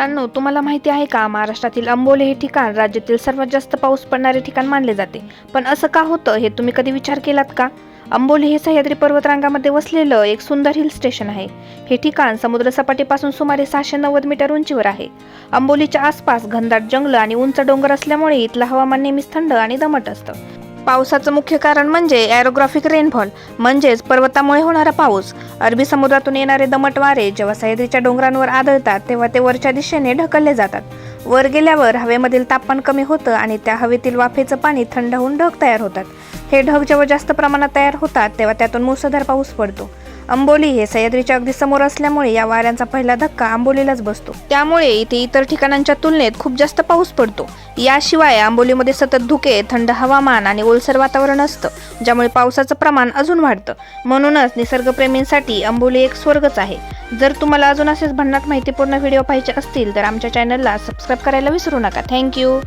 मित्रांनो, तुम्हाला माहिती आहे का, महाराष्ट्रातील अंबोली हे ठिकाण राज्यातील सर्वात जास्त पाऊस पडणारे ठिकाण मानले जाते. पण असं का होतं हे तुम्ही कधी विचार केलात का? अंबोली हे सह्याद्री पर्वतरांगामध्ये वसलेलं एक सुंदर हिल स्टेशन आहे. हे ठिकाण समुद्रसपाटीपासून सुमारे 690 मीटर उंचीवर आहे. अंबोलीच्या आसपास घनदाट जंगल आणि उंच डोंगर असल्यामुळे इथलं हवामान नेहमीच थंड आणि दमट असतं. पावसाचं मुख्य कारण म्हणजे एरोग्राफिक रेनफॉल म्हणजेच पर्वतामुळे होणारा पाऊस. अरबी समुद्रातून येणारे दमट वारे जेव्हा सह्याद्रीच्या डोंगरांवर आदळतात तेव्हा ते वरच्या दिशेने ढकलले जातात. वर गेल्यावर हवेमधील तापमान कमी होतं आणि त्या हवेतील वाफेचं पाणी थंड होऊन ढग तयार होतात. हे ढग जेव्हा जास्त प्रमाणात तयार होतात तेव्हा त्यातून मुसळधार पाऊस पडतो. अंबोली हे सह्याद्रीच्या अगदी समोर असल्यामुळे या वाऱ्यांचा पहिला धक्का अंबोलीलाच बसतो. त्यामुळे इथे इतर ठिकाणांच्या तुलनेत खूप जास्त पाऊस पडतो. याशिवाय अंबोलीमध्ये सतत धुके, थंड हवामान आणि ओलसर वातावरण असतं, ज्यामुळे पावसाचं प्रमाण अजून वाढतं. म्हणूनच निसर्गप्रेमींसाठी अंबोली एक स्वर्गच आहे. जर तुम्हाला अजून असेच भन्नाट माहितीपूर्ण व्हिडिओ पाहिजे असतील तर आमच्या चॅनलला सबस्क्राईब करायला विसरू नका. थँक्यू.